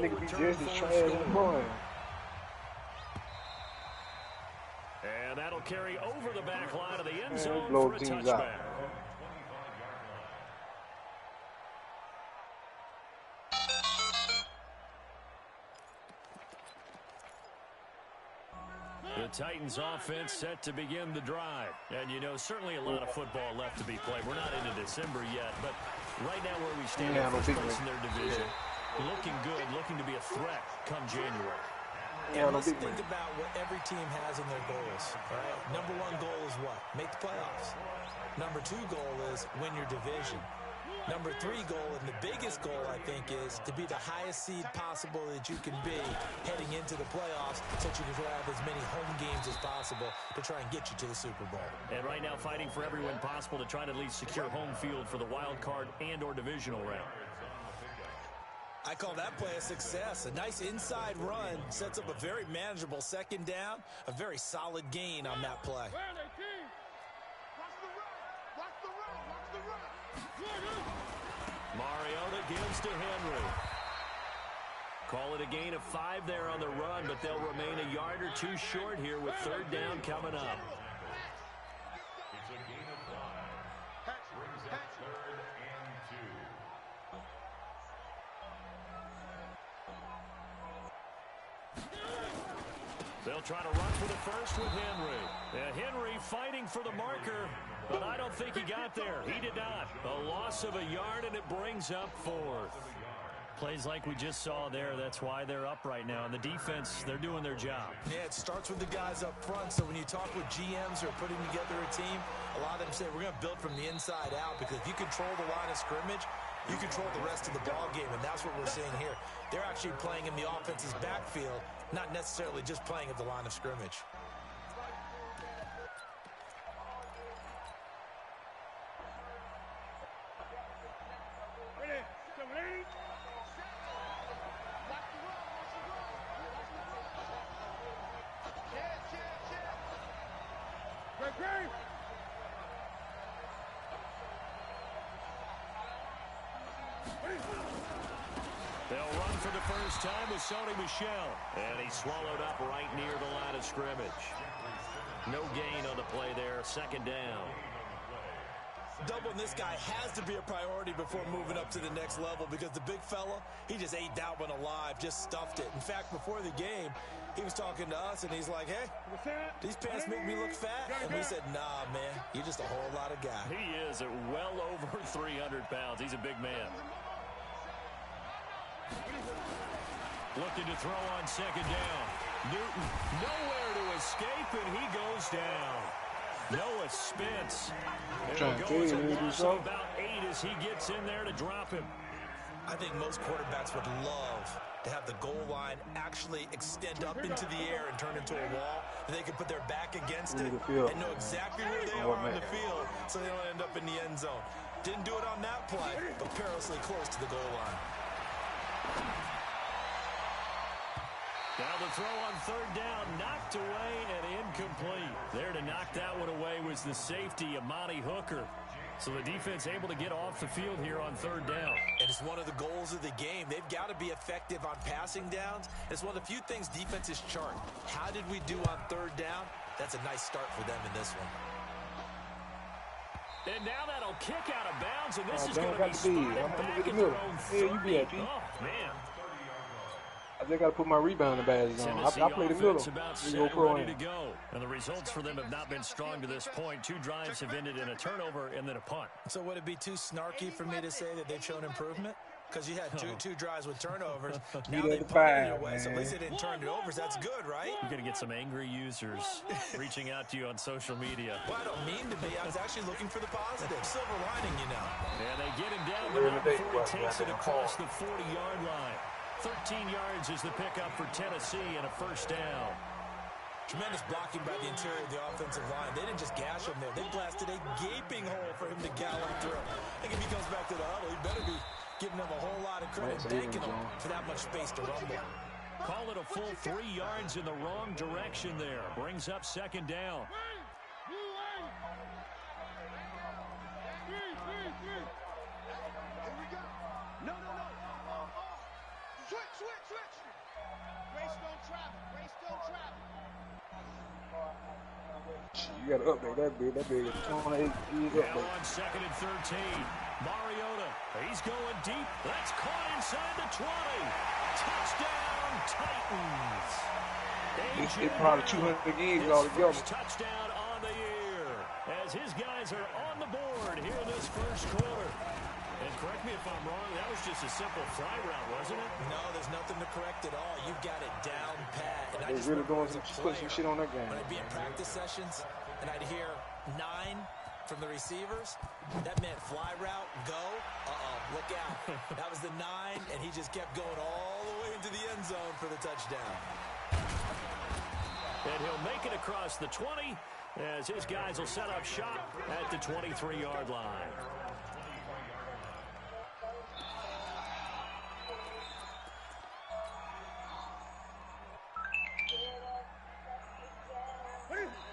nigga be return just as for a trash as score. mine. And that'll carry over the back line of the end Man, zone blow for a teams touchback. out. The Titans offense set to begin the drive. And, you know, certainly a lot of football left to be played. We're not into December yet, but right now where we stand in first place in their division, looking good, looking to be a threat come January. And let's think about what every team has in their goals, right? Number one goal is what? Make the playoffs. Number two goal is win your division. Number three goal, and the biggest goal, I think, is to be the highest seed possible that you can be heading into the playoffs so that you can have as many home games as possible to try and get you to the Super Bowl. And right now fighting for every win possible to try to at least secure home field for the wild card and or divisional round. I call that play a success. A nice inside run sets up a very manageable second down, a very solid gain on that play. Mariota gives to Henry. Call it a gain of 5 there on the run, but they'll remain a yard or two short here with third down coming up. It's a gain of 5. Brings up 3rd and 2. They'll try to run for the first with Henry. And Henry fighting for the marker, but I don't think he got there. He did not. A loss of a yard, and it brings up 4th. Plays like we just saw there. That's why they're up right now. And the defense, they're doing their job. Yeah, it starts with the guys up front. So when you talk with GMs who are putting together a team, a lot of them say we're going to build from the inside out, because if you control the line of scrimmage, you control the rest of the ball game, and that's what we're seeing here. They're actually playing in the offense's backfield, not necessarily just playing at the line of scrimmage. They'll run for the first time with Sony Michel. And he's swallowed up right near the line of scrimmage. No gain on the play there. Second down. Doubling this guy has to be a priority before moving up to the next level, because the big fella, he just ate that one alive, just stuffed it. In fact, before the game, he was talking to us, and he's like, hey, these pants make me look fat. And we said, nah, man, you're just a whole lot of guy. He is at well over 300 pounds. He's a big man. Looking to throw on second down. Newton nowhere to escape, and he goes down. Noah Spence. It'll go as a loss of about 8 as he gets in there to drop him. I think most quarterbacks would love to have the goal line actually extend up into the air and turn into a wall, and they can put their back against it and know exactly where they are on the field so they don't end up in the end zone. Didn't do it on that play, but perilously close to the goal line. Now the throw on third down, knocked away and incomplete. There to knock that one away was the safety, Amani Hooker. So the defense able to get off the field here on third down. And it's one of the goals of the game. They've got to be effective on passing downs. It's one of the few things defenses chart. How did we do on third down? That's a nice start for them in this one. And now that'll kick out of bounds, and this is going to be spotted back at their own 30. Oh, man. I just got to put my rebounding badges on. I play the middle. About set, ready to go. And the results for them have not been strong to this point. 2 drives have ended in a turnover and then a punt. So would it be too snarky for me to say that they've shown improvement? Because you had two drives with turnovers. Now they punted it away, so at least they didn't turn it over. So that's good, right? You're going to get some angry users reaching out to you on social media. Well, I don't mean to be. I was actually looking for the positive. Silver lining, you know. And they get him down, but not before he takes it across the 40-yard line. 13 yards is the pickup for Tennessee and a first down. Tremendous blocking by the interior of the offensive line. They didn't just gash him there. They blasted a gaping hole for him to gallop through. I think if he comes back to the huddle, he better be giving them a whole lot of credit, thanking them for that much space to rumble. Call it a full 3 yards in the wrong direction there. Brings up second down. You got to update that big. That big is 28 years Now update. on 2nd and 13. Mariota, he's going deep. That's caught inside the 20. Touchdown, Titans. It's probably 200 gigs altogether. First touchdown on the year as his guys are on the board here in this first quarter. And correct me if I'm wrong, that was just a simple fly route, wasn't it? No, there's nothing to correct at all. You've got it down pat. And They're really doing some shit on that game. When I'd be in practice sessions and I'd hear 9 from the receivers, that meant fly route, go. Look out. That was the 9, and he just kept going all the way into the end zone for the touchdown. And he'll make it across the 20 as his guys will set up shop at the 23-yard line.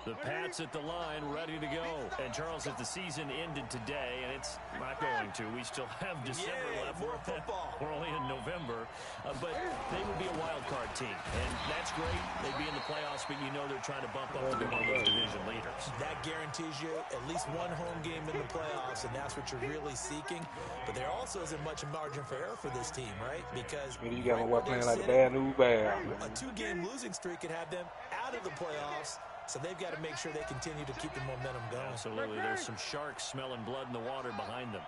The Pats at the line, ready to go. And, Charles, if the season ended today, and it's not going to, we still have December left. More football. We're only in November. But they would be a wild card team. And that's great. They'd be in the playoffs, but you know they're trying to bump up to be one of those division leaders. That guarantees you at least one home game in the playoffs, and that's what you're really seeking. But there also isn't much margin for error for this team, right? Because you got one playing like a bad news bear. A 2-game losing streak could have them out of the playoffs. So they've got to make sure they continue to keep the momentum going. Absolutely. There's some sharks smelling blood in the water behind them.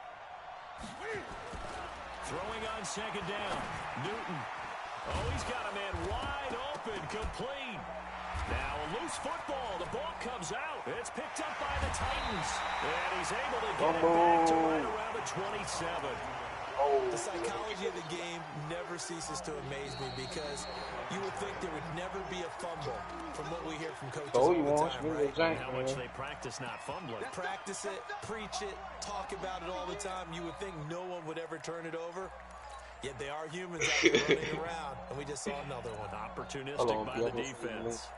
Throwing on 2nd down. Newton. Oh, he's got a man wide open, complete. Now a loose football. The ball comes out. It's picked up by the Titans. And he's able to get it back to right around the 27. The psychology of the game never ceases to amaze me because you would think there would never be a fumble from what we hear from coaches all the time, right? How much they practice not fumbling. Practice it, preach it, talk about it all the time. You would think no one would ever turn it over. Yet they are humans out there running around, and we just saw another one. Opportunistic by the defense.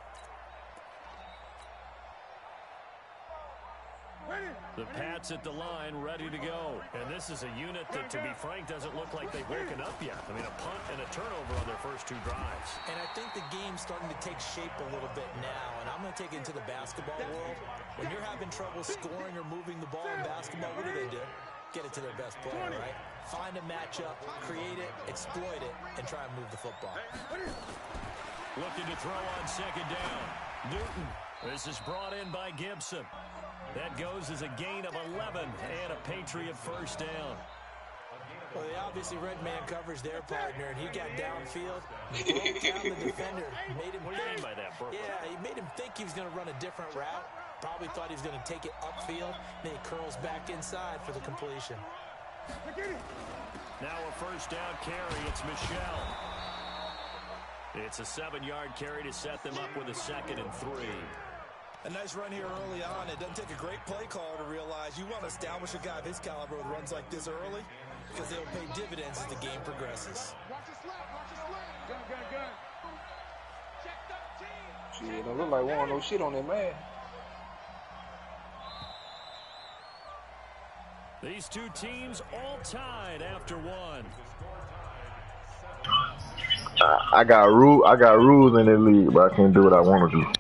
The Pats at the line, ready to go. And this is a unit that, to be frank, doesn't look like they've woken up yet. I mean, a punt and a turnover on their first 2 drives. And I think the game's starting to take shape a little bit now. And I'm going to take it into the basketball world. When you're having trouble scoring or moving the ball in basketball, what do? Get it to their best player, right? Find a matchup, create it, exploit it, and try and move the football. Looking to throw on 2nd down. Newton. This is brought in by Gibson. That goes as a gain of 11 and a Patriot first down. Well, they obviously red man coverage their partner, and he got downfield, broke down the defender, made him What do you mean by that, Brooklyn? Yeah, he made him think he was going to run a different route. Probably thought he was going to take it upfield. Then he curls back inside for the completion. Now a first down carry. It's Michelle. It's a 7-yard carry to set them up with a 2nd and 3. A nice run here early on. It doesn't take a great play caller to realize you want to establish a guy of his caliber with runs like this early because they'll pay dividends as the game progresses. Shit, it don't look like one no shit on that man. These 2 teams all tied after 1. I got rules in the league, but I can't do what I want to do.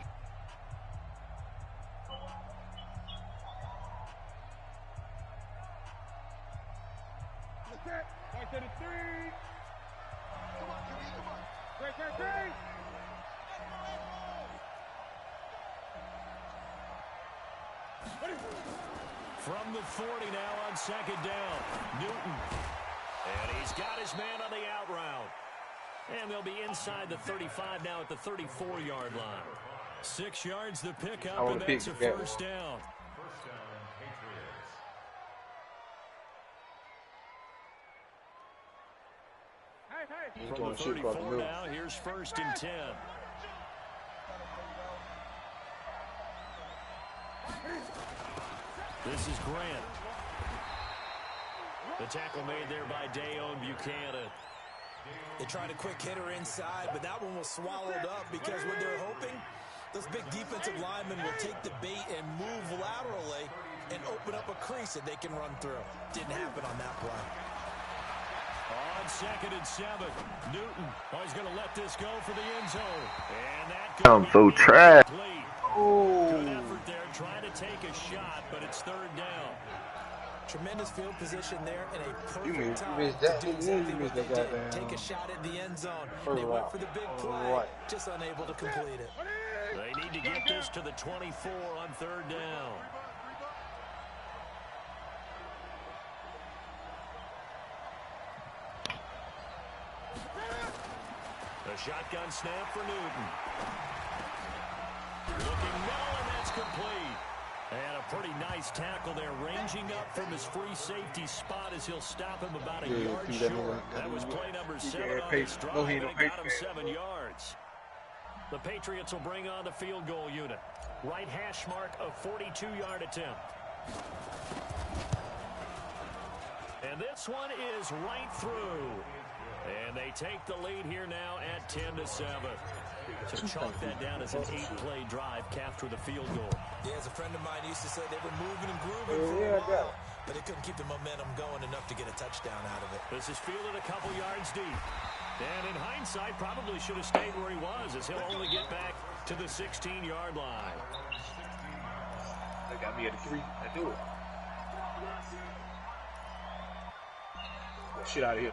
From the 40 now on 2nd down. Newton. And he's got his man on the out route. And they'll be inside the 35 now at the 34-yard line. 6 yards the pickup, and that's a first down. From the 34 now, here's 1st and 10. This is Grant. The tackle made there by Dayon Buchanan. They tried a quick hitter inside, but that one was swallowed up because what they're hoping, those big defensive linemen will take the bait and move laterally and open up a crease that they can run through. Didn't happen on that play. On on 2nd and 7. Newton, he's going to let this go for the end zone. And that I'm so trash. Good effort there, trying to take a shot, but it's 3rd down. Tremendous field position there and a perfect You time missed to that. do You exactly missed what they that did. goddamn Take a shot at the end zone. first They went route. for the big play, just unable to complete it. They need to get this to the 24 on 3rd down. A shotgun snap for Newton. Looking middle, and that's complete. And a pretty nice tackle there, ranging up from his free safety spot as he'll stop him about a yard short. That was play number 7 on his drive, and it got him 7 yards. The Patriots will bring on the field goal unit. Right hash mark of 42-yard attempt. And this one is right through. And they take the lead here now at 10-7. So chalk that down as an 8-play drive capped with a field goal. Yeah, as a friend of mine used to say, they were moving and grooving for a while, but they couldn't keep the momentum going enough to get a touchdown out of it. This is fielded a couple yards deep. And in hindsight, probably should have stayed where he was, as he'll only get back to the 16-yard line. They got me at the 3. I do it. Get shit out of here.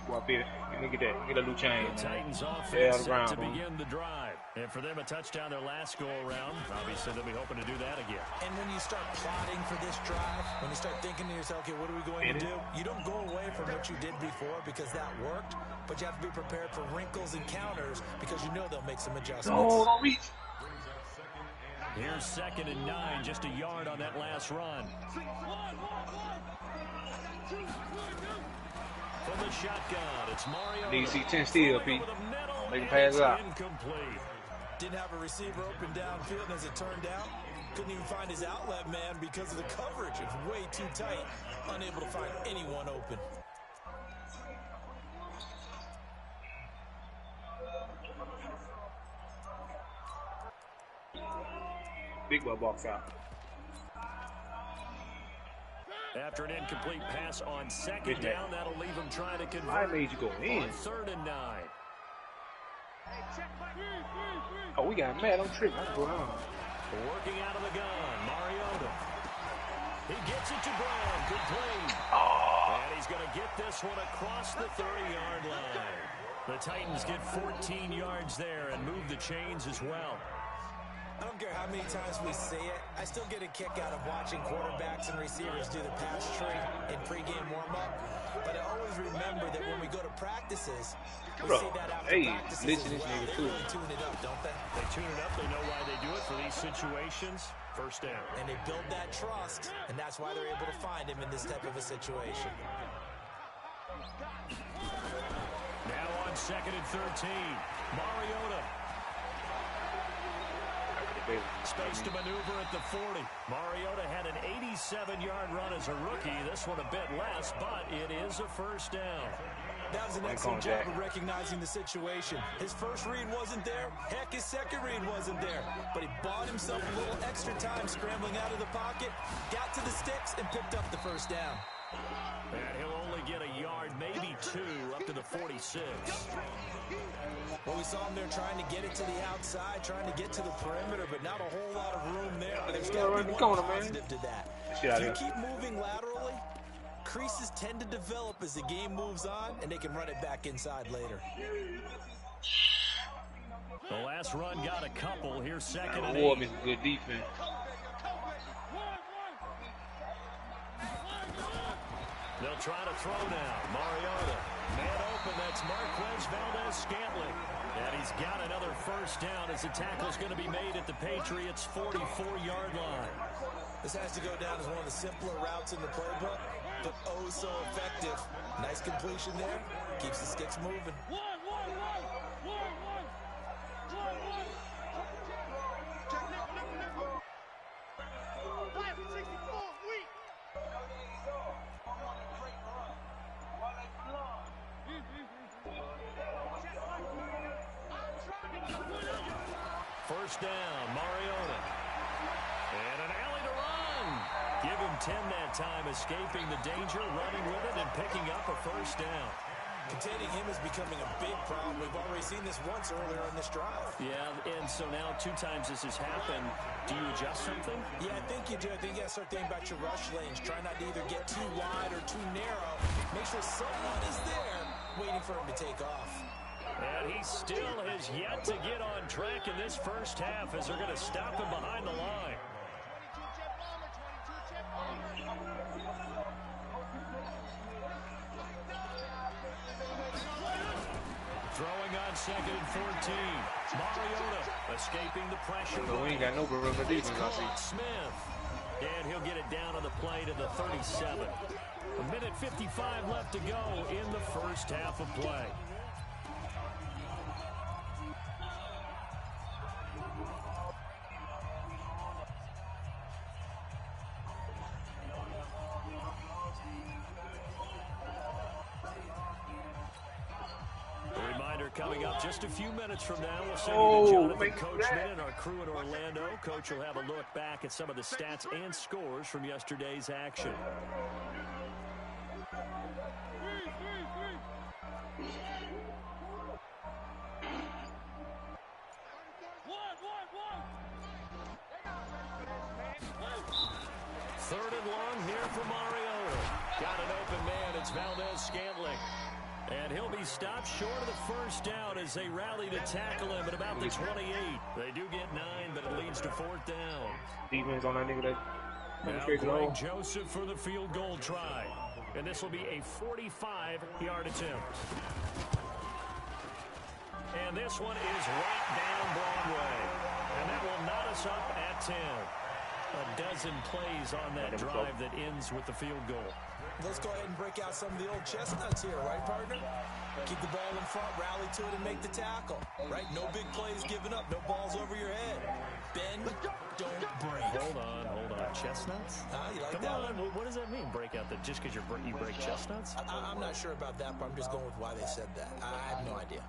Go up here. Look at that. Get a new chain. The Titans offense set to begin the drive. And for them, a touchdown their last go-around. Obviously, they'll be hoping to do that again. And when you start plotting for this drive, when you start thinking to yourself, okay, what are we going to do? You don't go away from what you did before because that worked, but you have to be prepared for wrinkles and counters because you know they'll make some adjustments. No, don't reach. Here's 2nd and 9, just a yard on that last run. From the shotgun, it's Mario. Need to see 10 still, Pete. Make him pass out. Incomplete. Didn't have a receiver open downfield, as it turned out. Couldn't even find his outlet man because of the coverage. It's way too tight. Unable to find anyone open. Big boy box out. After an incomplete pass on 2nd down, that'll leave him trying to convert. I made you go in. On 3rd and 9. Oh, we got mad. I'm tripping. I'm going on. Working out of the gun, Mariota. He gets it to Brown. Good play. And he's going to get this one across the 30-yard line. The Titans get 14 yards there and move the chains as well. I don't care how many times we say it, I still get a kick out of watching quarterbacks and receivers do the pass tree in pregame warm-up. But I always remember that when we go to practices, we see that after practices as well. They really tune it up, don't they? They tune it up. They know why they do it for these situations. 1st down. And they build that trust, and that's why they're able to find him in this type of a situation. Now on 2nd and 13, Mariota. Space to maneuver at the 40. Mariota had an 87-yard run as a rookie. This one a bit less, but it is a 1st down. That was an excellent job of recognizing the situation. His first read wasn't there. Heck, his second read wasn't there. But he bought himself a little extra time scrambling out of the pocket, got to the sticks, and picked up the 1st down. And he'll only get a yard, maybe 2, up to the 46. Well, we saw him there trying to get it to the outside, trying to get to the perimeter, but not a whole lot of room there. There's got to be one positive to that. If you keep moving laterally, creases tend to develop as the game moves on, and they can run it back inside later. The last run got a couple. Here's 2nd and 8. War is good defense. They'll try to throw now. Mariota. Man open. That's Marquez Valdez-Scantling. And he's got another 1st down as the tackle's going to be made at the Patriots' 44-yard line. This has to go down as one of the simpler routes in the playbook, but oh so effective. Nice completion there. Keeps the sticks moving. First down, Mariota. And an alley to run. Give him 10 that time, escaping the danger, running with it, and picking up a first down. Containing him is becoming a big problem. We've already seen this once earlier on this drive. Yeah, and so now 2 times this has happened. Do you adjust something? Yeah, I think you do. I think you got to start thinking about your rush lanes. Try not to either get too wide or too narrow. Make sure someone is there waiting for him to take off. And he still has yet to get on track in this first half as they're going to stop him behind the line. Throwing on 2nd and 14. Mariota escaping the pressure. So we ain't got no room for defense, I see. Smith. And he'll get it down on the play to the 37. A minute 55 left to go in the first half of play. Coming up just a few minutes from now, we'll send you to Jonathan Coachman and our crew in Orlando. Coach will have a look back at some of the stats and scores from yesterday's action. Third and long here for Mariota. Got an open man. It's Valdez-Scantling. And he'll be stopped short of the first down as they rally to tackle him at about the 28. They do get 9, but it leads to 4th down. Defense on that nigga Now Greg Joseph for the field goal try. And this will be a 45-yard attempt. And this one is right down Broadway. And that will knot us up at 10. A dozen plays on that drive that ends with the field goal. Let's go ahead and break out some of the old chestnuts here, right, partner? Keep the ball in front, rally to it, and make the tackle, right? No big plays given up, no balls over your head. Bend, don't break. Hold on. Chestnuts? You like Come that on, one? what does that mean, break out? Just because you break chestnuts? I'm not sure about that, but I'm just going with why they said that. I have no idea.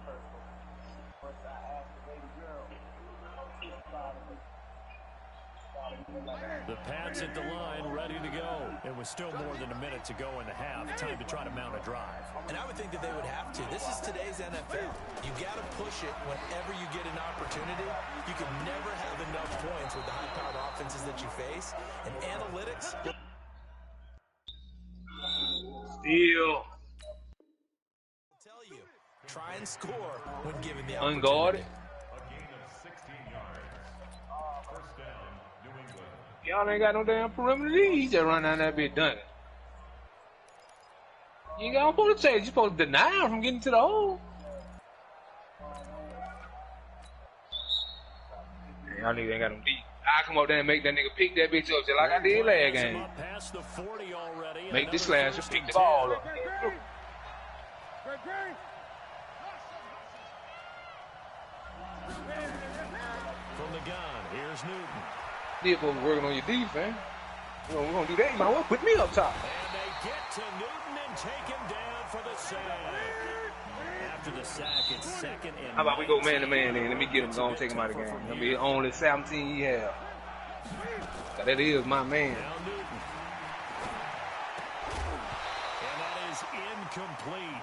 The Pats at the line, ready to go. It was still more than a minute to go in the half. Time to try to mount a drive. And I would think that they would have to. This is today's NFL. You got to push it whenever you get an opportunity. You can never have enough points with the high-powered offenses that you face. And analytics... Steal. Tell you, try and score when given the opportunity. Unguarded. Y'all ain't got no damn perimeter. He just run down that bitch done. You ain't got supposed to say it. You supposed to deny him from getting to the hole. Y'all niggas ain't got no deep. I come up there and make that nigga pick that bitch up just like I did last game. Make this slash and pick the ball up. From the gun, here's Newton. You're supposed to be working on your defense. We're gonna do that. You might well put me up top. And they get to Newton and take him down for the sack. After the sack, it's 2nd and How about we go man to man then? Let me get him. Go and take him out of the game. That'll be the only 17 he have. That is my man. Now Newton. And that is incomplete.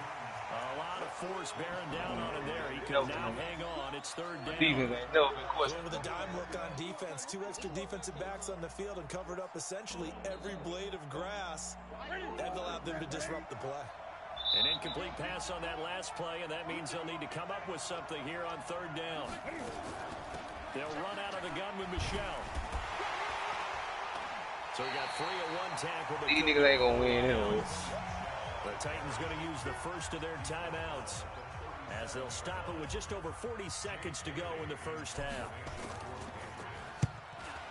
A lot of force bearing down on him there. He could now hang on. It's 3rd down. Defense ain't never been questioned. With a dime look on defense, 2 extra defensive backs on the field and covered up essentially every blade of grass. That allowed them to disrupt the play. An incomplete pass on that last play, and that means they'll need to come up with something here on 3rd down. They'll run out of the gun with Michelle. So we got 3 at 1 tackle. These niggas ain't gonna win anyway. The Titans going to use the first of their timeouts as they'll stop it with just over 40 seconds to go in the first half.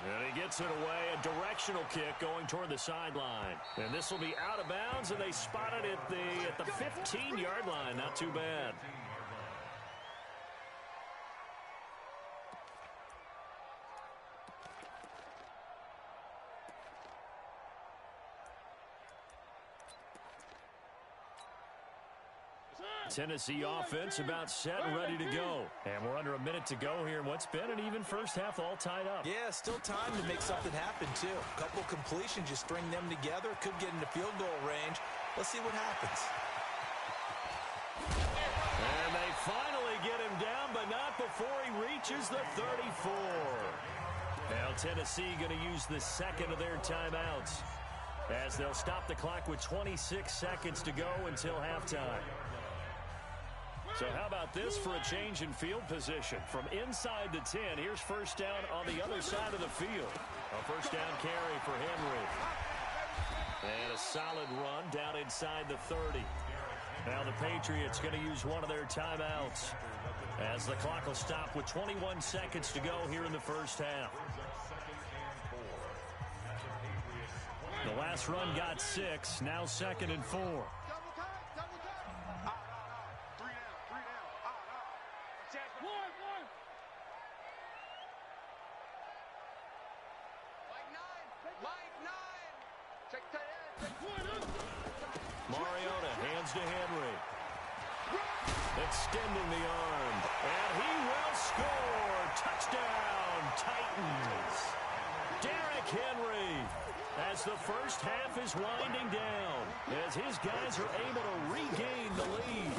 And he gets it away, a directional kick going toward the sideline. And this will be out of bounds, and they spot it at the 15-yard line. Not too bad. Tennessee offense about set and ready to go. And we're under a minute to go here in what's been an even first half, all tied up. Yeah, still time to make something happen, too. A couple completions, just string them together. Could get into field goal range. Let's see what happens. And they finally get him down, but not before he reaches the 34. Now Tennessee going to use the second of their timeouts, as they'll stop the clock with 26 seconds to go until halftime. So how about this for a change in field position? From inside the 10, here's first down on the other side of the field. A first down carry for Henry. And a solid run down inside the 30. Now the Patriots going to use one of their timeouts, as the clock will stop with 21 seconds to go here in the first half. The last run got 6, now 2nd and 4. Mariota hands to Henry. Extending the arm. And he will score. Touchdown, Titans. Derrick Henry, as the first half is winding down, as his guys are able to regain the lead.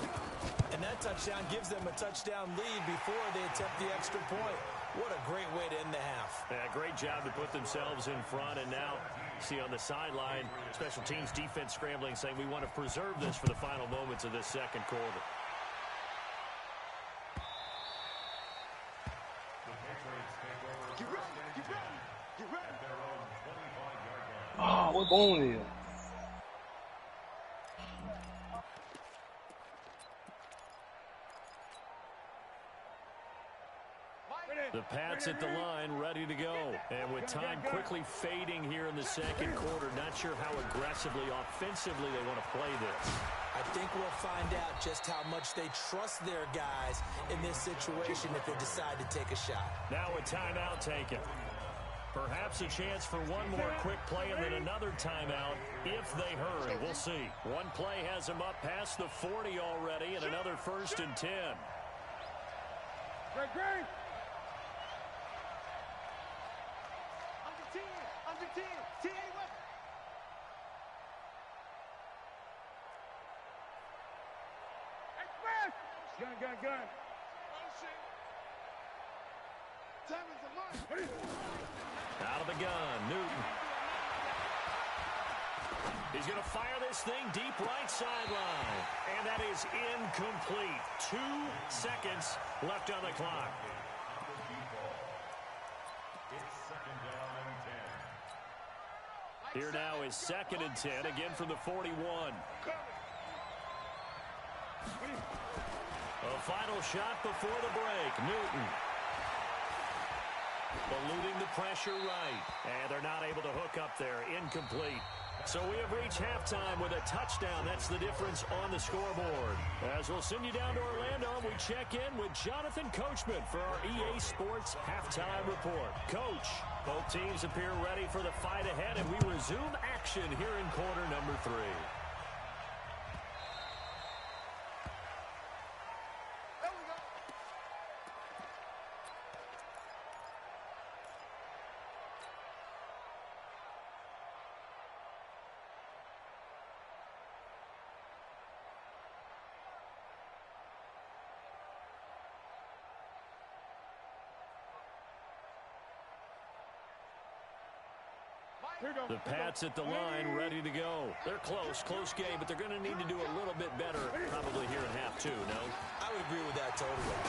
And that touchdown gives them a touchdown lead before they attempt the extra point. What a great way to end the half. Yeah, great job to put themselves in front, and now see on the sideline, special teams defense scrambling, saying we want to preserve this for the final moments of this second quarter. Oh, what going here? The Pats at the line, ready to go. And with time quickly fading here in the second quarter, not sure how aggressively, offensively they want to play this. I think we'll find out just how much they trust their guys in this situation if they decide to take a shot. Now a timeout taken. Perhaps a chance for one more quick play and then another timeout if they hurry. We'll see. One play has them up past the 40 already, and another 1st and 10. Great. Under 10. 10. Express. Gun. Out of the gun, Newton. He's going to fire this thing deep right sideline. And that is incomplete. 2 seconds left on the clock. Here now is 2nd and 10, again from the 41. A final shot before the break. Newton. Eluding the pressure right. And they're not able to hook up there. Incomplete. So we have reached halftime with a touchdown. That's the difference on the scoreboard. As we'll send you down to Orlando, we check in with Jonathan Coachman for our EA Sports Halftime Report. Coach, both teams appear ready for the fight ahead, and we resume action here in quarter number 3. The Pats at the line, ready to go. They're close game, but they're going to need to do a little bit better probably here in half 2, no? I would agree with that totally.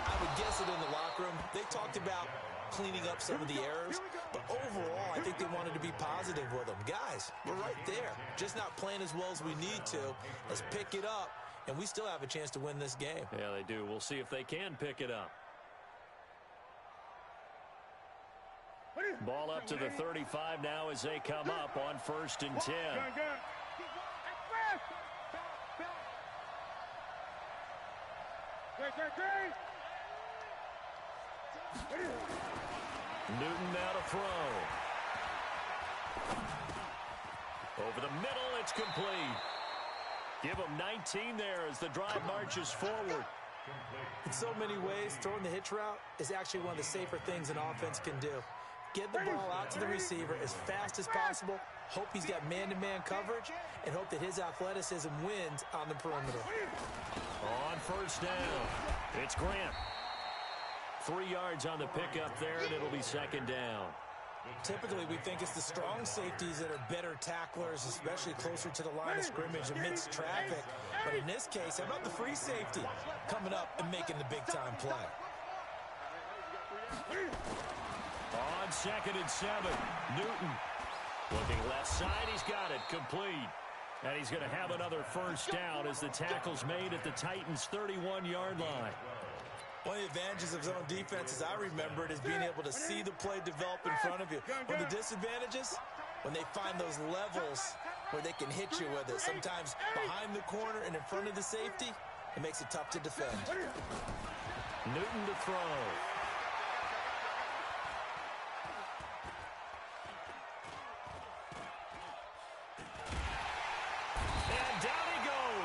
I would guess it in the locker room. They talked about cleaning up some of the errors, but overall, I think they wanted to be positive with them. Guys, we're right there. Just not playing as well as we need to. Let's pick it up, and we still have a chance to win this game. Yeah, they do. We'll see if they can pick it up. Ball up to the 35 now as they come up on 1st and 10. Newton now to throw. Over the middle, it's complete. Give him 19 there as the drive marches forward. In so many ways, throwing the hitch route is actually one of the safer things an offense can do. Get the ball out to the receiver as fast as possible, hope he's got man-to-man coverage, and hope that his athleticism wins on the perimeter. On first down, it's Grant. 3 yards on the pickup there, and it'll be second down. Typically, we think it's the strong safeties that are better tacklers, especially closer to the line of scrimmage amidst traffic. But in this case, how about the free safety coming up and making the big-time play? On 2nd and 7, Newton. Looking left side, he's got it, complete. And he's going to have another first down as the tackle's made at the Titans' 31-yard line. One of the advantages of zone defense, as I remember it, is being able to see the play develop in front of you. One of the disadvantages, when they find those levels where they can hit you with it, sometimes behind the corner and in front of the safety, it makes it tough to defend. Newton to throw.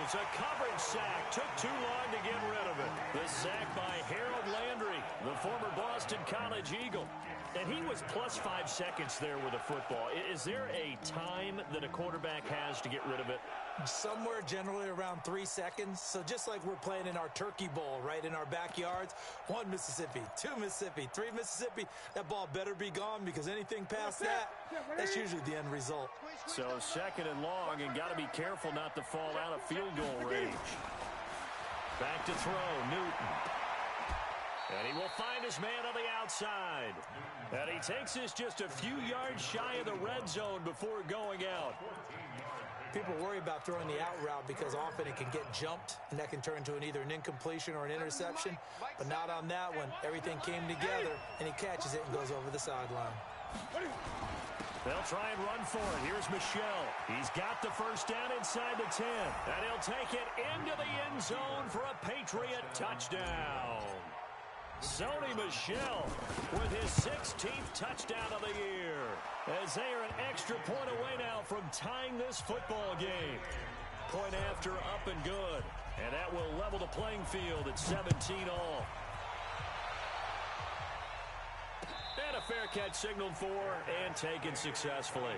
A coverage sack. Took too long to get rid of it. The sack by Harold Landry, the former Boston College Eagle. And he was plus 5 seconds there with a football. Is there a time that a quarterback has to get rid of it? Somewhere generally around 3 seconds. So just like we're playing in our turkey bowl, right, in our backyards, 1 Mississippi, 2 Mississippi, 3 Mississippi, that ball better be gone because anything past that, that's usually the end result. So 2nd and long, and got to be careful not to fall out of field goal range. Back to throw, Newton. And he will find his man on the outside. And he takes this just a few yards shy of the red zone before going out. People worry about throwing the out route because often it can get jumped, and that can turn into either an incompletion or an interception. But not on that one. Everything came together, and he catches it and goes over the sideline. They'll try and run for it. Here's Michelle. He's got the first down inside the 10. And he'll take it into the end zone for a Patriot touchdown. Sony Michel with his 16th touchdown of the year. As they are an extra point away now from tying this football game. Point after up and good. And that will level the playing field at 17 all. And a fair catch signaled for and taken successfully.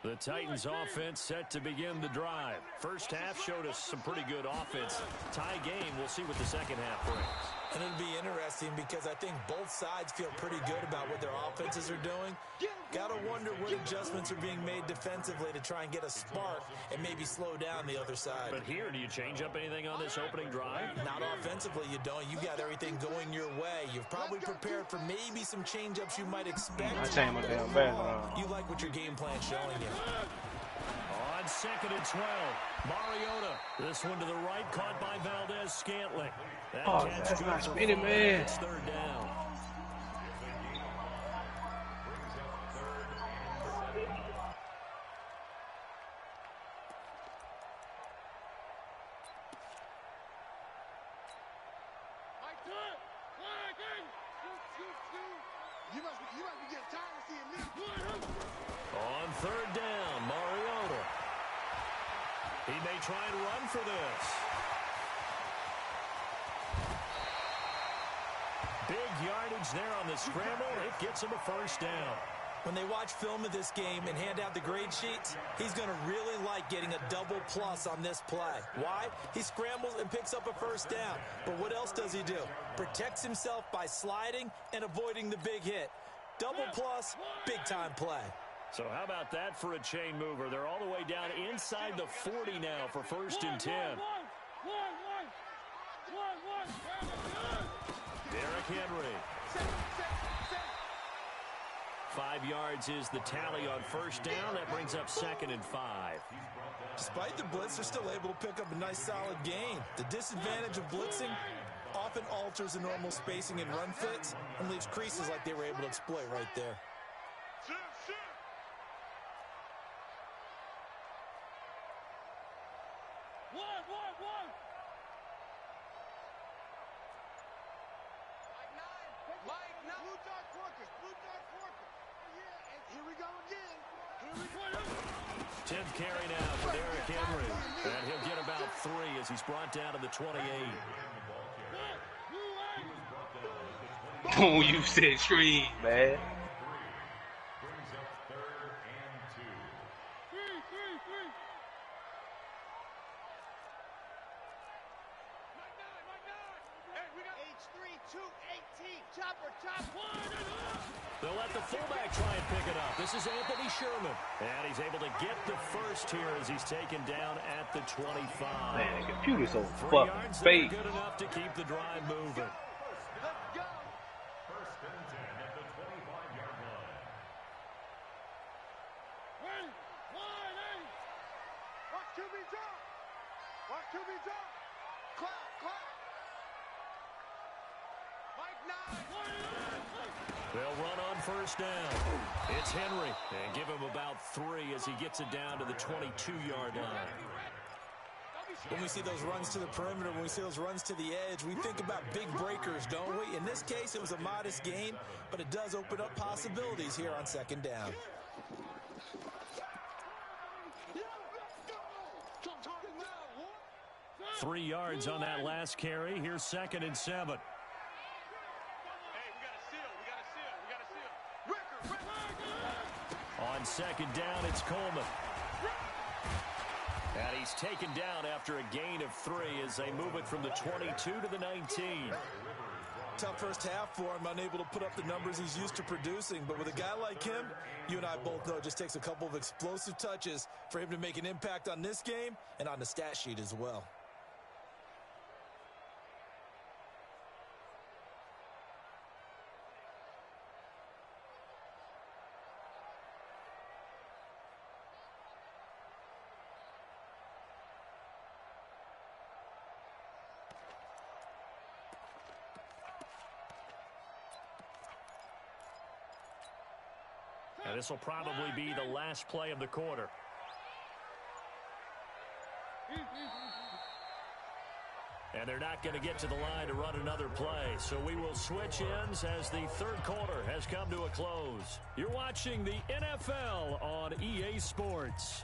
The Titans offense set to begin the drive. First half showed us some pretty good offense. Tie game, we'll see what the second half brings. And it'll be interesting because I think both sides feel pretty good about what their offenses are doing. Got to wonder what adjustments are being made defensively to try and get a spark and maybe slow down the other side. But here, do you change up anything on this opening drive? Not offensively, you don't. You got everything going your way. You've probably prepared for maybe some change-ups you might expect. I changed my damn background. You like what your game plan's showing you. On 2nd and 12, Mariota. This one to the right, caught by Valdez-Scantling. That's not spinning, man. It's 3rd down. On 3rd down, Mariota. He may try and run for this. Big yardage there on the scramble. It gets him a first down. When they watch film of this game and hand out the grade sheets, he's going to really like getting a double plus on this play. Why? He scrambles and picks up a first down. But what else does he do? Protects himself by sliding and avoiding the big hit. Double plus, big-time play. So how about that for a chain mover? They're all the way down inside the 40 now for 1st and 10. Derrick Henry. 5 yards is the tally on 1st down. That brings up 2nd and 5. Despite the blitz, they're still able to pick up a nice solid gain. The disadvantage of blitzing often alters the normal spacing and run fits and leaves creases like they were able to exploit right there. Here we go again. Here we go. 10th carry now for Derrick Henry. And he'll get about 3 as he's brought down to the 28. Oh, you said screen, man. Brings up 3rd and 2. Hey, we got H3-2-18. Chopper, chop. They'll let the fullback try and pick it up. This is Anthony Sherman. And he's able to get the first here as he's taken down at the 25. Man, the computer's so 3 fucking yards fake. there, good enough to keep the drive moving. Let's go. 1st and 10 at the 25-yard line. Watch QB drop. Watch QB drop. Clap, clap. Mike 9. They'll run on 1st down. It's Henry. And give him about 3 as he gets it down to the 22-yard line. When we see those runs to the perimeter, when we see those runs to the edge, we think about big breakers, don't we? In this case, it was a modest gain, but it does open up possibilities here on 2nd down. 3 yards on that last carry. Here's 2nd and 7. On 2nd down, it's Coleman. And he's taken down after a gain of 3 as they move it from the 22 to the 19. Tough first half for him, unable to put up the numbers he's used to producing. But with a guy like him, you and I both know it just takes a couple of explosive touches for him to make an impact on this game and on the stat sheet as well. And this will probably be the last play of the quarter. And they're not going to get to the line to run another play. So we will switch ends as the 3rd quarter has come to a close. You're watching the NFL on EA Sports.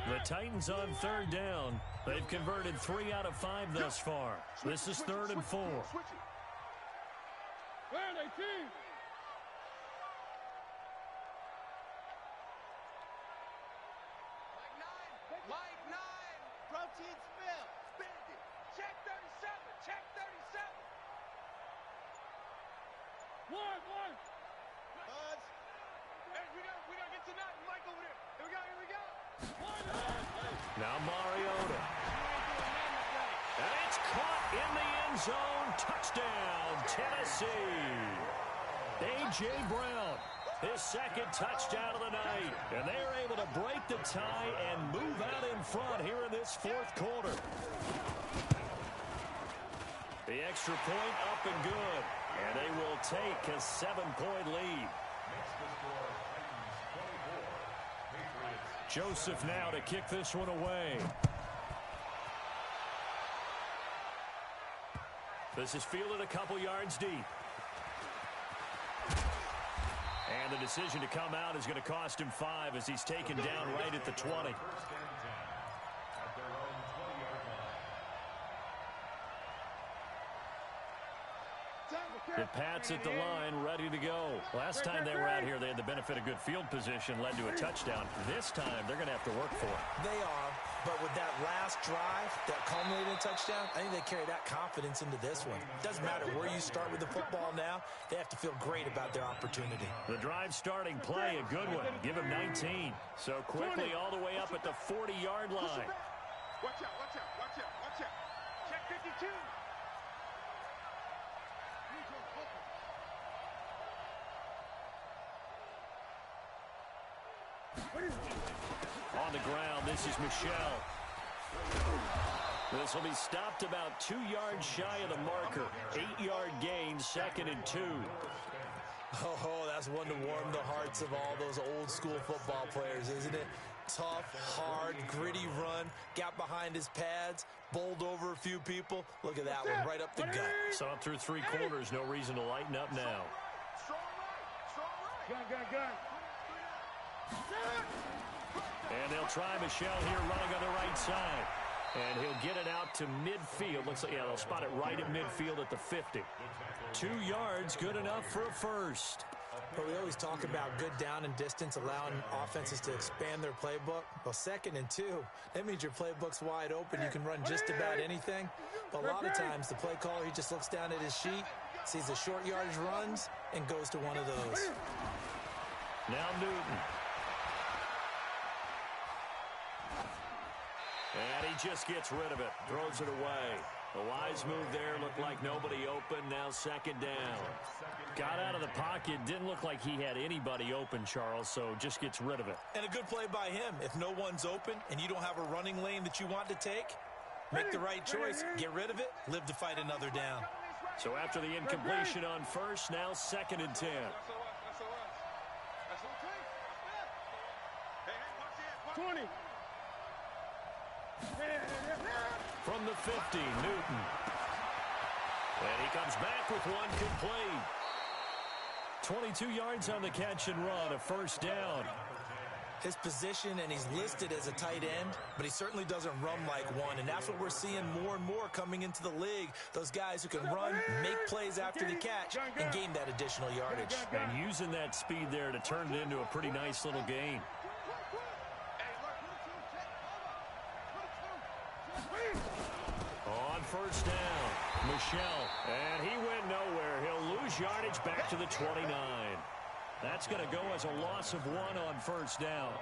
The Titans on 3rd down. They've converted 3 out of 5 thus far. This is 3rd and 4. Mike 9. Protein spill. Bandit. Check 37. Check 37. One. Buzz. Hey, we gotta get to nothing. Mike over there. Here we go. Now Mariota. And it's caught in the end zone. Touchdown, Tennessee. A.J. Brown, his 2nd touchdown of the night. And they are able to break the tie and move out in front here in this 4th quarter. The extra point up and good. And they will take a 7-point lead. Joseph now to kick this one away. This is fielded a couple yards deep. And the decision to come out is going to cost him 5 as he's taken down right at the 20. The Pats at the line, ready to go. Last time they were out here, they had the benefit of good field position, led to a touchdown. This time, they're going to have to work for it. They are, but with that last drive that culminated in a touchdown, I think they carry that confidence into this one. Doesn't matter where you start with the football now, they have to feel great about their opportunity. The drive starting play, a good one. Give him 19. So quickly all the way up at the 40-yard line. Watch out. Check 52. On the ground, this is Michelle. This will be stopped about 2 yards shy of the marker. 8-yard gain, 2nd and 2. Oh, that's one to warm the hearts of all those old school football players, isn't it? Tough, hard, gritty run. Got behind his pads, bowled over a few people. Look at that one, right up the gut. So up through 3 quarters, no reason to lighten up now. Gun. And they'll try Michelle here running on the right side. And he'll get it out to midfield. Looks like, yeah, they'll spot it right at midfield at the 50. 2 yards, good enough for a first. But we always talk about good down and distance, allowing offenses to expand their playbook. Well, 2nd and 2, that means your playbook's wide open. You can run just about anything. But a lot of times, the play caller, he just looks down at his sheet, sees the short yardage runs, and goes to one of those. Now Newton. And he just gets rid of it, throws it away. A wise move there, looked like nobody open, now 2nd down. Got out of the pocket, didn't look like he had anybody open, Charles, so just gets rid of it. And a good play by him. If no one's open and you don't have a running lane that you want to take, make the right choice, get rid of it, live to fight another down. So after the incompletion on first, now 2nd and 10. 20. From the 50, Newton. And he comes back with one complete. 22 yards on the catch and run, a first down. His position, and he's listed as a tight end, but he certainly doesn't run like one, and that's what we're seeing more and more coming into the league. Those guys who can run, make plays after the catch, and gain that additional yardage. And using that speed there to turn it into a pretty nice little gain. On first down, Michelle, and he went nowhere. He'll lose yardage back to the 29. That's going to go as a loss of 1 on first down.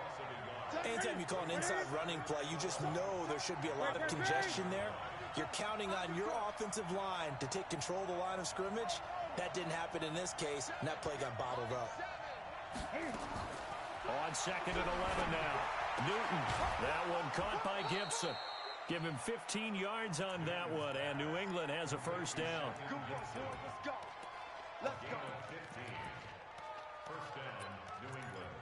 Anytime you call an inside running play, you just know there should be a lot of congestion there. You're counting on your offensive line to take control of the line of scrimmage. That didn't happen in this case, and that play got bottled up. On 2nd and 11 now, Newton. That one caught by Gibson. Give him 15 yards on that one, and New England has a first down. Let's go. 15. First down, New England.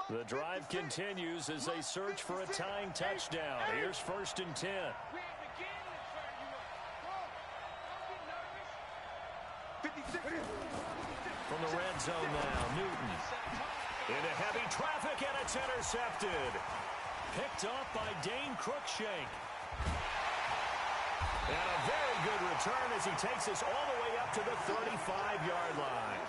The drive continues as they search for a tying touchdown. Here's 1st and 10. From the red zone now, Newton. Into heavy traffic, and it's intercepted. Picked off by Dane Cruikshank. And a very good return as he takes us all the way up to the 35-yard line.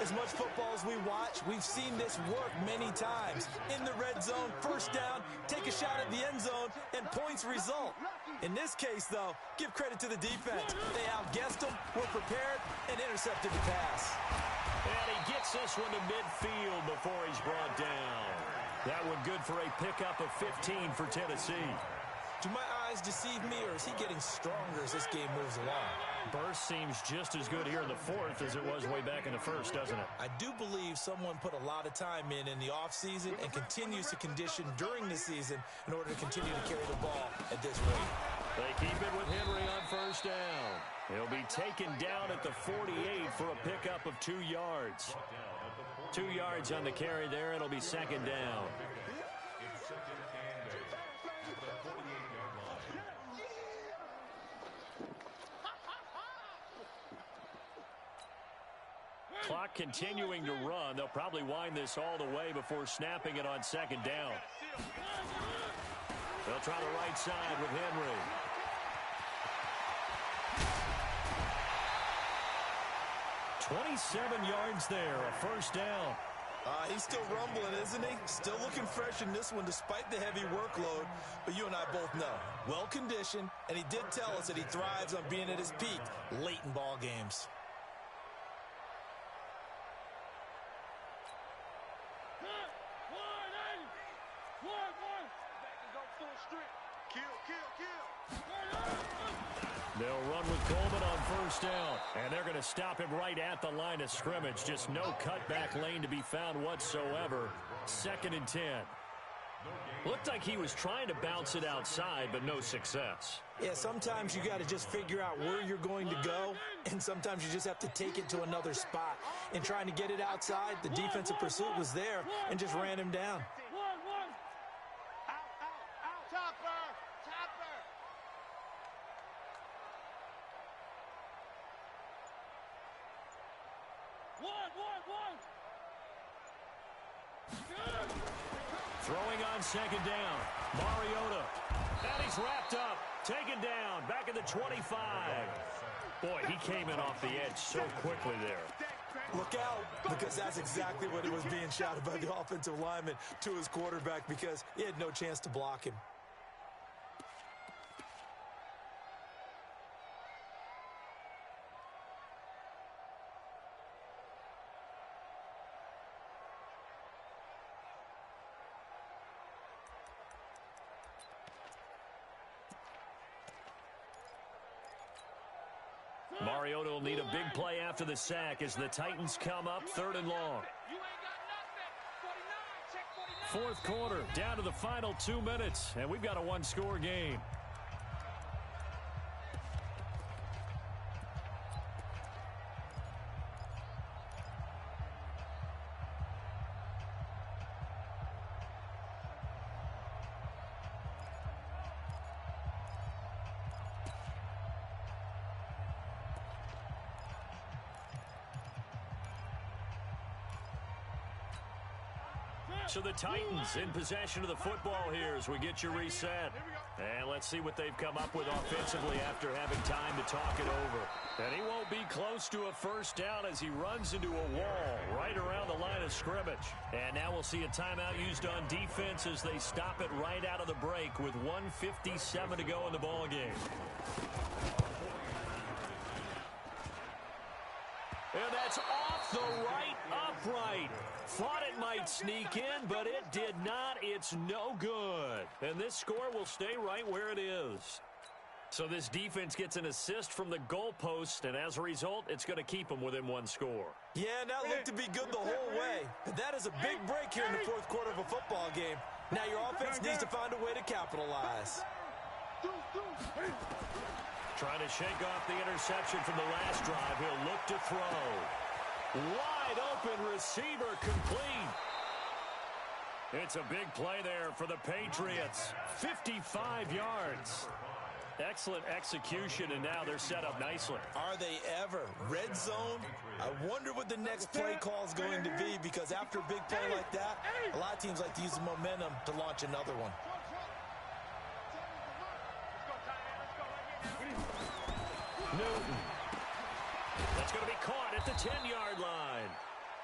As much football as we watch, we've seen this work many times. In the red zone, first down, take a shot at the end zone, and points result. In this case, though, give credit to the defense. They outguessed them, were prepared, and intercepted the pass. And he gets this one to midfield before he's brought down. That one good for a pickup of 15 for Tennessee. Do my eyes deceive me, or is he getting stronger as this game moves along? Burst seems just as good here in the 4th as it was way back in the 1st, doesn't it? I do believe someone put a lot of time in the offseason and continues to condition during the season in order to continue to carry the ball at this rate. They keep it with Henry on first down. He'll be taken down at the 48 for a pickup of 2 yards. 2 yards on the carry there. It'll be 2nd down. It's 2nd and 8 at the 48-yard line. Clock continuing to run. They'll probably wind this all the way before snapping it on 2nd down. They'll try the right side with Henry. "27 yards there, a first down." He's still rumbling, isn't he? Still looking fresh in this one despite the heavy workload. But you and I both know, well-conditioned, and he did tell us that he thrives on being at his peak late in ball games. They'll run with Coleman on first down, and they're going to stop him right at the line of scrimmage. Just no cutback lane to be found whatsoever. 2nd and 10. Looked like he was trying to bounce it outside, but no success. Yeah, sometimes you got to just figure out where you're going to go, and sometimes you just have to take it to another spot. In trying to get it outside, the defensive pursuit was there and just ran him down. Out. Topper. One. Throwing on second down. Mariota. And he's wrapped up. Taken down. Back at the 25. Boy, he came in off the edge so quickly there. Look out, because that's exactly what it was being shouted by the offensive lineman to his quarterback, because he had no chance to block him. Mariota will need a big play after the sack as the Titans come up 3rd and long. Fourth quarter, down to the final 2 minutes, and we've got a one-score game. So the Titans in possession of the football here as we get you reset. And let's see what they've come up with offensively after having time to talk it over. And he won't be close to a first down as he runs into a wall right around the line of scrimmage. And now we'll see a timeout used on defense as they stop it right out of the break with 1:57 to go in the ball game. And that's off the right upright. Thought it might sneak in, but it did not. It's no good. And this score will stay right where it is. So this defense gets an assist from the goalpost, and as a result, it's going to keep them within one score. Yeah, and that looked to be good the whole way. But that is a big break here in the fourth quarter of a football game. Now your offense needs to find a way to capitalize. Trying to shake off the interception from the last drive. He'll look to throw. Wide open receiver complete. It's a big play there for the Patriots. 55 yards. Excellent execution, and now they're set up nicely. Are they ever? Red zone? I wonder what the next play call is going to be, because after a big play like that, a lot of teams like to use the momentum to launch another one. Newton. That's going to be caught at the 10-yard line.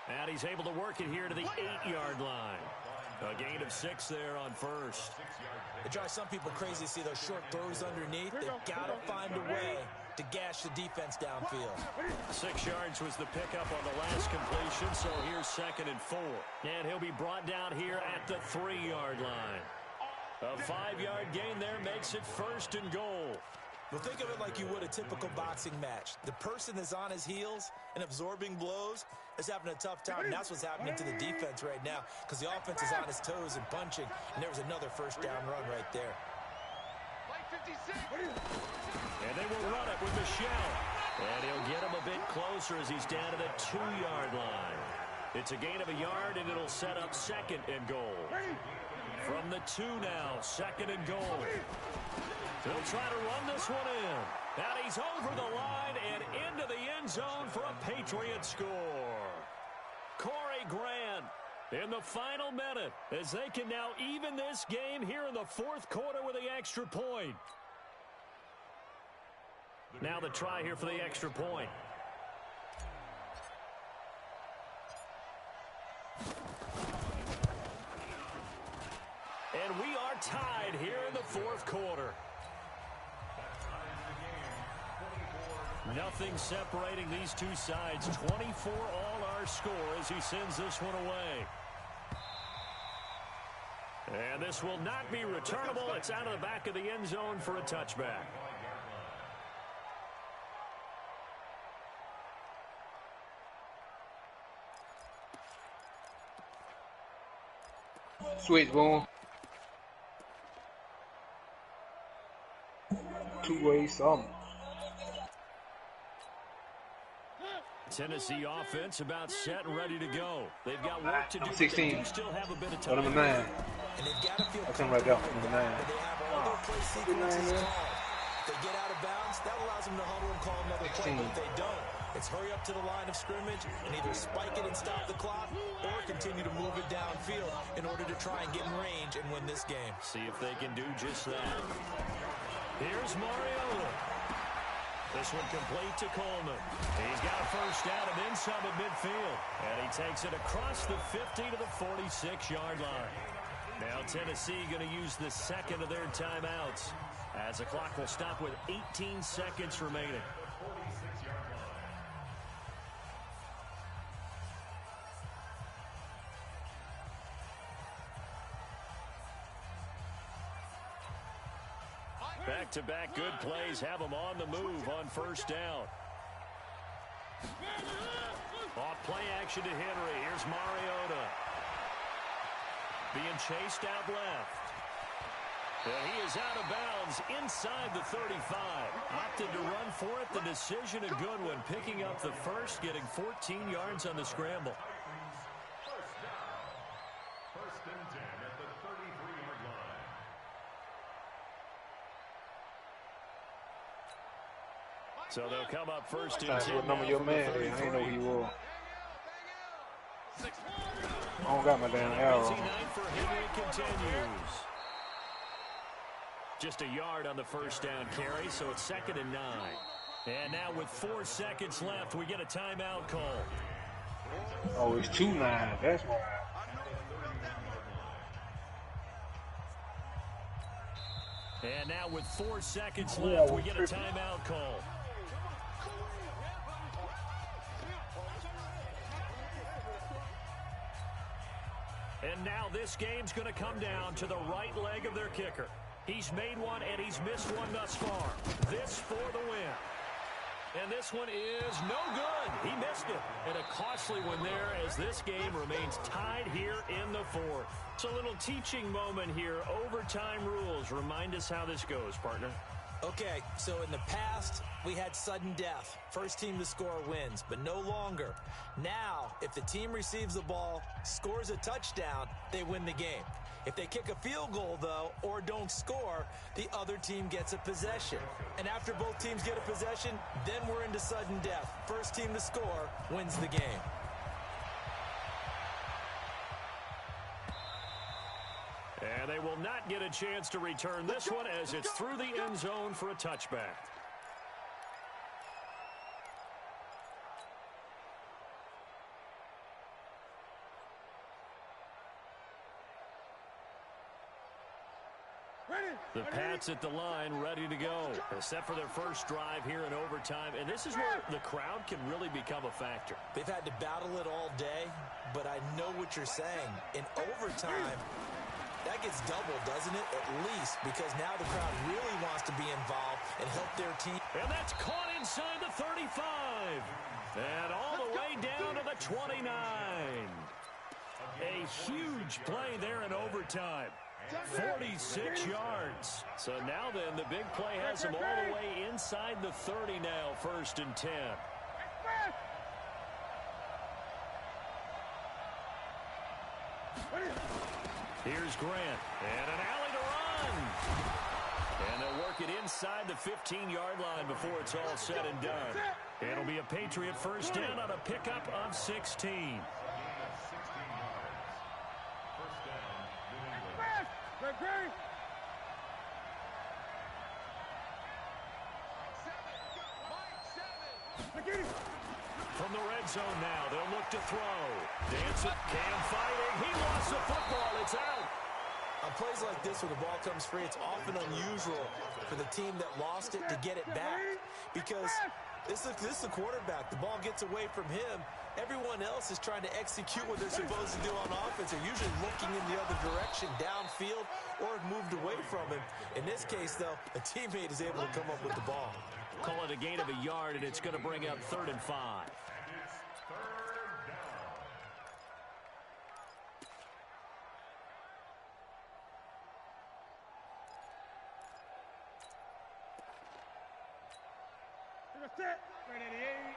And he's able to work it here to the 8-yard line. A gain of 6 there on first. It drives some people crazy to see those short throws underneath. They've got to find a way to gash the defense downfield. 6 yards was the pickup on the last completion, so here's 2nd and 4. And he'll be brought down here at the 3-yard line. A 5-yard gain there makes it 1st and goal. Well, think of it like you would a typical boxing match. The person that's on his heels and absorbing blows is having a tough time, and that's what's happening to the defense right now, because the offense is on his toes and punching, and there was another first down run right there. And they will run it with Michelle. And he'll get him a bit closer as he's down to the 2-yard line. It's a gain of a yard, and it'll set up 2nd and goal. From the 2 now, 2nd and goal. He'll try to run this one in. And he's over the line and into the end zone for a Patriot score. Corey Grant in the final minute as they can now even this game here in the fourth quarter with the extra point. Now the try here for the extra point. And we are tied here in the fourth quarter. Nothing separating these two sides. 24 all our score as he sends this one away. And this will not be returnable. It's out of the back of the end zone for a touchback. Switch, boom. Two-way something. Tennessee offense about set and ready to go. They've got work to do, Number but they 16. do still have a bit of Or time. number 9. And they've got to feel That's him right there, comfortable with number 9. that, but they have all their play sequences called. If they get out of bounds, that allows them to huddle and call another play. But if they don't, it's hurry up to the line of scrimmage and either spike it and stop the clock or continue to move it downfield in order to try and get in range and win this game. See if they can do just that. Here's Mariota. This one complete to Coleman. He's got a first down and then some at midfield. And he takes it across the 50 to the 46-yard line. Now Tennessee going to use the second of their timeouts as the clock will stop with 18 seconds remaining. Back-to-back good plays have them on the move on first down. Off play action to Henry. Here's Mariota. Being chased out left. And he is out of bounds inside the 35. Opted to run for it. The decision a good one. Picking up the first, getting 14 yards on the scramble. First and 10 at the 33-yard line. So they'll come up first and That's 10. what number now your from the man is. I didn't know 33. who he was. I don't got my damn arrow. Busy night for Henry continues. Just a yard on the first down carry, so it's 2nd and 9. And now with 4 seconds left, we get a timeout call. Oh, it's 2-9. That's why. And now with 4 seconds left, we get a timeout call. And now this game's going to come down to the right leg of their kicker. He's made one and he's missed one thus far. This for the win. And this one is no good. He missed it. And a costly one there as this game remains tied here in the 4th. It's a little teaching moment here. Overtime rules. Remind us how this goes, partner. Okay, so in the past, we had sudden death. First team to score wins, but no longer. Now, if the team receives the ball, scores a touchdown, they win the game. If they kick a field goal, though, or don't score, the other team gets a possession. And after both teams get a possession, then we're into sudden death. First team to score wins the game. And they will not get a chance to return this one as it's through the end zone for a touchback. The Pats at the line ready to go. Set for their first drive here in overtime. And this is where the crowd can really become a factor. They've had to battle it all day, but I know what you're saying. In overtime, that gets doubled, doesn't it? At least, because now the crowd really wants to be involved and help their team. And that's caught inside the 35. And all the way down to the 29. A huge play there in overtime. 46 yards. So now then, the big play has them all the way inside the 30 now, 1st and 10. Here's Grant, and an alley to run. And they'll work it inside the 15-yard line before it's all said and done. It'll be a Patriot first down on a pickup of 16. From the red zone now, they'll look to throw. Dancing, Cam fighting. He lost the football. It's out. On plays like this where the ball comes free, it's often unusual for the team that lost it to get it back. Because this is the quarterback. The ball gets away from him. Everyone else is trying to execute what they're supposed to do on offense. They're usually looking in the other direction, downfield, or have moved away from him. In this case, though, a teammate is able to come up with the ball. Call it a gain of a yard, and it's going to bring up 3rd and 5. Set. 388.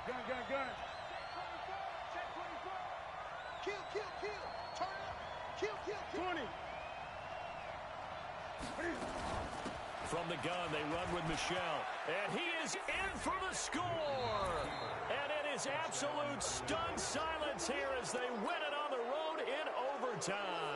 I got. Gun. Check 24. Kill. Turn up. Kill. 20. From the gun, they run with Michelle. And he is in for the score. And it is absolute stunned silence here as they win it on the road in overtime.